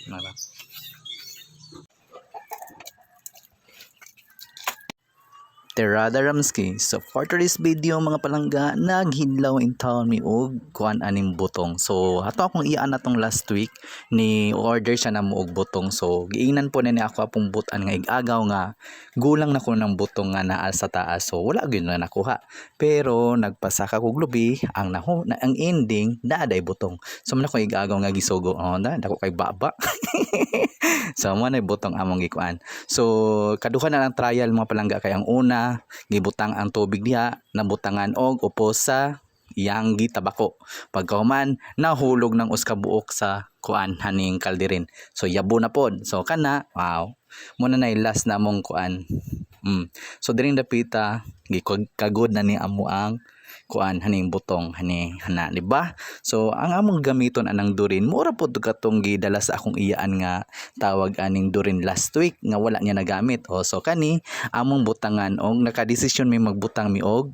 Nara. Terada Ramsky. So for today's video mga palangga, naghidlaw in town mi og kuan aning butong. So ato akong iyaan natong last week ni order siya na mo og butong. So giingnan po na ni ako apong butan nga igagaw nga gulang na ko ng butong nga naa sa taas. So wala gyud na nakuha. Pero nagpasaka kog lubi ang ang ending naaday butong. So man ako igagaw nga gisugo. Oh, dako kay baba. So mo na butong among gikuan. So kaduha na lang trial mga palangga kay ang una gibutang ang tubig diha, nabutangan og upos sa iyang gitabako. Pagkahuman nahulog ng uskabuok sa kuan haning kalderin. So yabo na pod. So kana, wow. Muna na last na mong kuan. So diring dapita gikagod na ni amo ang kuan haning butong hana, di ba? So ang among gamiton anang durin mura pod katong gidala sa akong iyaan nga tawag aning durin last week nga wala niya nagamit. O so kani among butangan og nakadesisyon may magbutang mi og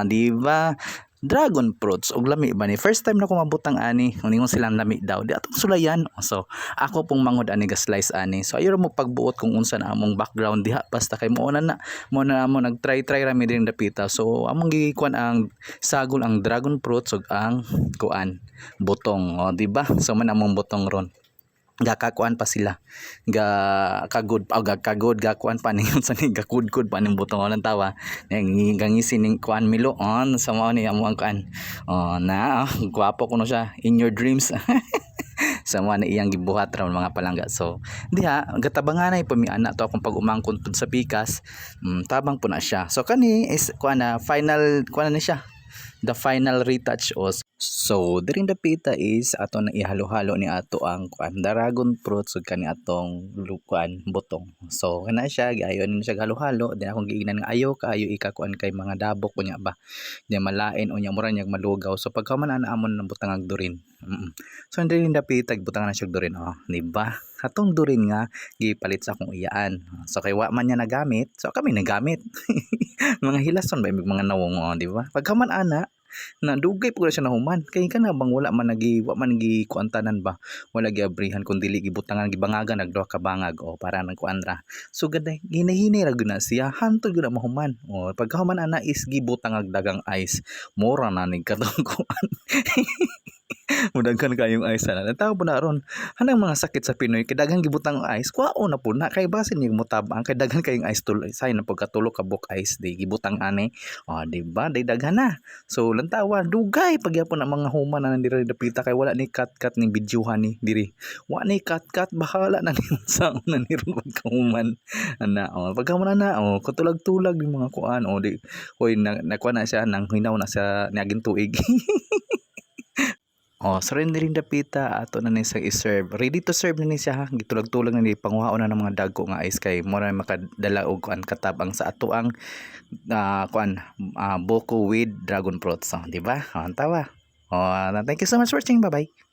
di ba? Dragon fruits og lami ba ni first time na ko mabutang ani uningon silang lami daw di atong sulayan. So ako pong mangod ani ga slice ani, so ayo mo pagbuot kung unsa na among background diha basta kay mo na mo nagtry rami din dapita. So among gikuan ang sagol ang dragon fruits ug ang kuan butong, o di ba? So man among butong ron gakakuan pa sila gakagod gakuan pa ning sa ni gakudkod pa ning butong ng tawa gangisin ning kuan milo on sa mao ni amo ang kuan gwapo kuno siya in your dreams. Sa mga na iyang gibuhat ra mga palangga. So diha gatabanganay pamiana to akong pag-umangkon tud sa pikas, tabang po na siya. So kani is kuan na final kuan na siya, the final retouch os. So diring dapita is ato na ihalo-halo ni ato ang kuan dragon fruits ug kani atong lukuan butong. So kana siya giayon ni siya halo-halo din akong giingnan nga ayo kaayo ikakuan kay mga dabok unya ba di malain unya mura nyag malugaw. So pagka man ana amon ng butang ag durin. So diring dapita butang na siya durin, di ba? Atong durin nga gipalit sa akong iyaan. So kay wa man niya nagamit, so kami nagamit. Mga hilason ba mga nawong, di ba? Pagka man ana na dugay pud siya nahuman kay kana bang wala man nagi kuantanan ba, wala giabrihan kun dili gibutangan gibangagan nagduha ka bangag o para nang kuanra. So gaday hinahinay ra gyud na siya hantod gyud na mahuman. O pagkahuman ana is gibutang ag dagang ice mura na ning katong kuan. Mudaghan kayong ice na natawo po na ron hanang mga sakit sa Pinoy kay daghang gibutang ice kuwao na po na kay basin ni mutabang kay daghan kayong ice say na pagkatulo ka book ice di gibutang ani, di ba day daghan na. So lantawa dugay pagyapon ang mga human na diri dapita kay wala ni cut ni videohan ni diri, wa ni cut bahala na ni sa na ni ron kahuman ana. Pagka mo na katulag-tulag ni mga kuan di hoy nakuha na siya nang hinaw na sa niaging tuig. So rin dapita ato na ni sa i-serve. Ready to serve na ni siya ha. Gitulag-tulag na ni panguhaon na ng mga dagko nga ice kay mo na makadala og kuan katabang sa ato ang kuan buko with dragon fruit. So, di ba? Ang tawa. Thank you so much for watching. Bye-bye.